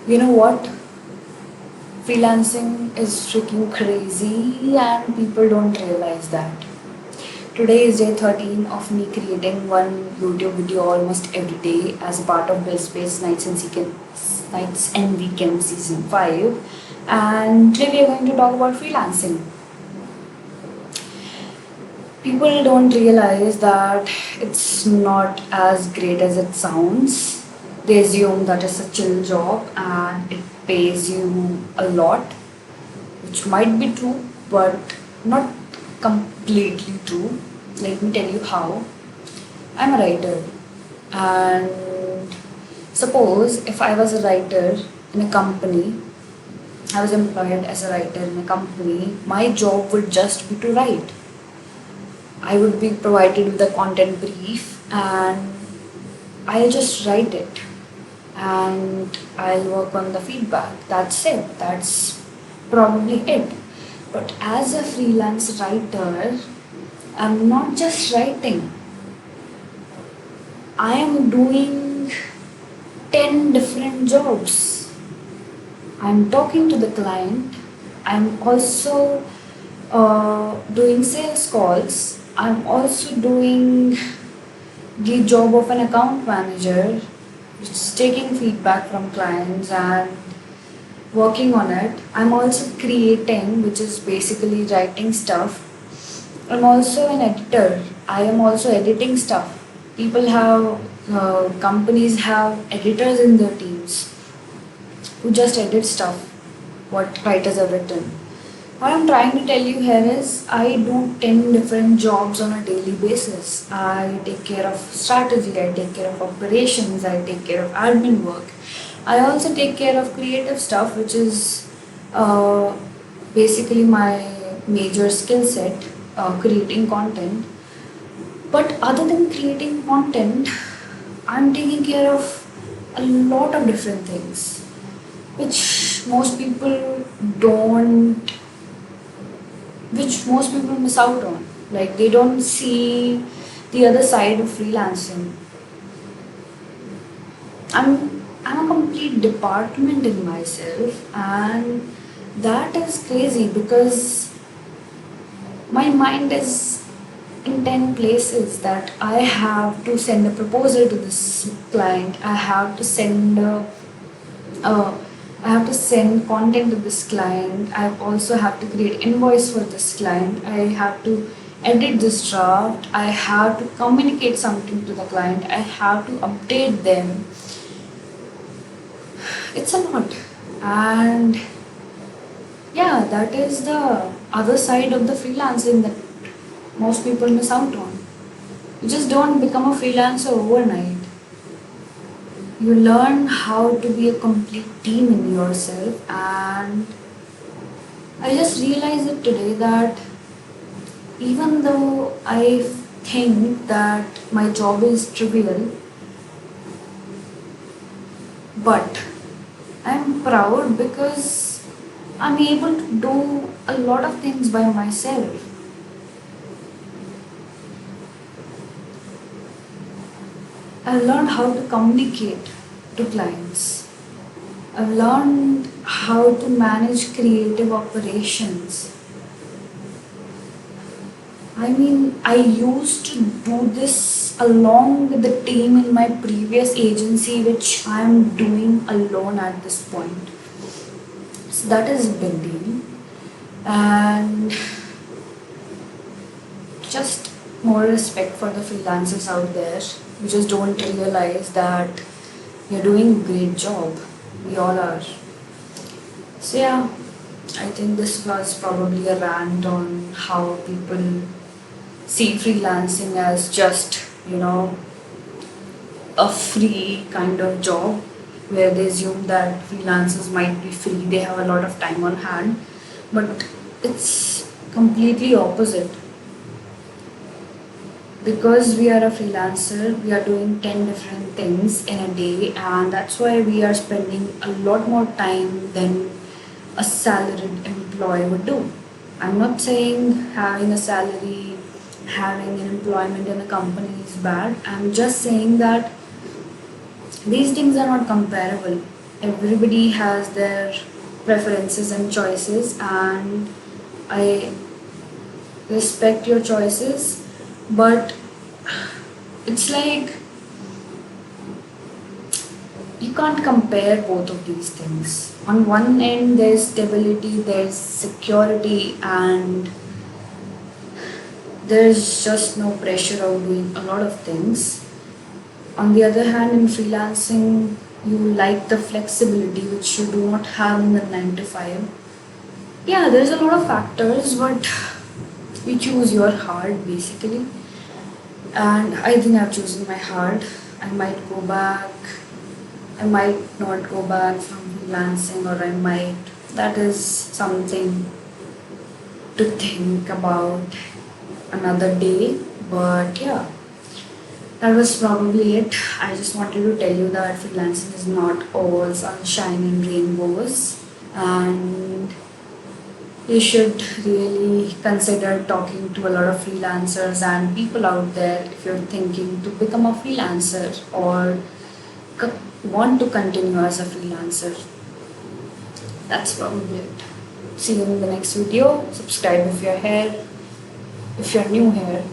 You know what? Freelancing is freaking crazy and people don't realize that. Today is day 13 of me creating one YouTube video almost every day as a part of buildspace Nights and Weekends season 5. And today we are going to talk about freelancing. People don't realize that it's not as great as it sounds. They assume that it's a chill job and it pays you a lot, which might be true, but not completely true. Let me tell you how. I'm a writer, and suppose if I was a writer in a company, I was employed as a writer in a company, my job would just be to write. I would be provided with a content brief and I'll just write it and I'll work on the feedback. That's it. That's probably it. But as a freelance writer, I'm not just writing, I am doing 10 different jobs. I'm talking to the client, I'm also doing sales calls, I'm also doing the job of an account manager, which is taking feedback from clients and working on it. I'm also creating, which is basically writing stuff. I'm also an editor. I am also editing stuff. Companies have editors in their teams who just edit stuff, what writers have written. What I'm trying to tell you here is I do 10 different jobs on a daily basis. I take care of strategy, I take care of operations, I take care of admin work. I also take care of creative stuff, which is uh, basically my major skill set, creating content. But other than creating content, I'm taking care of a lot of different things, which most people don't which most people miss out on. Like they don't see the other side of freelancing. I'm a complete department in myself, and that is crazy because my mind is in 10 places that I have to send a proposal to this client. Uh, I have to send content to this client. I also have to create invoice for this client. I have to edit this draft. I have to communicate something to the client. I have to update them. It's a lot. And yeah, that is the other side of the freelancing that most people miss out on. You just don't become a freelancer overnight. You learn how to be a complete team in yourself, and I just realized it today that even though I think that my job is trivial, but I'm proud because I'm able to do a lot of things by myself. I learned how to communicate to clients. I've learned how to manage creative operations. I mean, I used to do this along with the team in my previous agency, which I am doing alone at this point. So that is a big deal. And just more respect for the freelancers out there who just don't realize that you're doing a great job. We all are. So yeah, I think this was probably a rant on how people see freelancing as just, a free kind of job where they assume that freelancers might be free, they have a lot of time on hand, but it's completely opposite. Because we are a freelancer, we are doing 10 different things in a day, and that's why we are spending a lot more time than a salaried employee would do. I'm not saying having a salary, having an employment in a company is bad. I'm just saying that these things are not comparable. everybody has their preferences and choices, and I respect your choices, but it's like you can't compare both of these things. On one end, there's stability, there's security, and there's just no pressure of doing a lot of things. On the other hand, in freelancing, you like the flexibility which you do not have in the 9 to 5. Yeah, there's a lot of factors, but you choose your heart basically. And I think I've chosen my heart. I might go back, I might not go back from freelancing, or I might. That is something to think about another day. But yeah, that was probably it. I just wanted to tell you that freelancing is not all sunshine and rainbows, and you should really consider talking to a lot of freelancers and people out there if you're thinking to become a freelancer or want to continue as a freelancer. That's probably it. See you in the next video. Subscribe if you're here, if you're new here.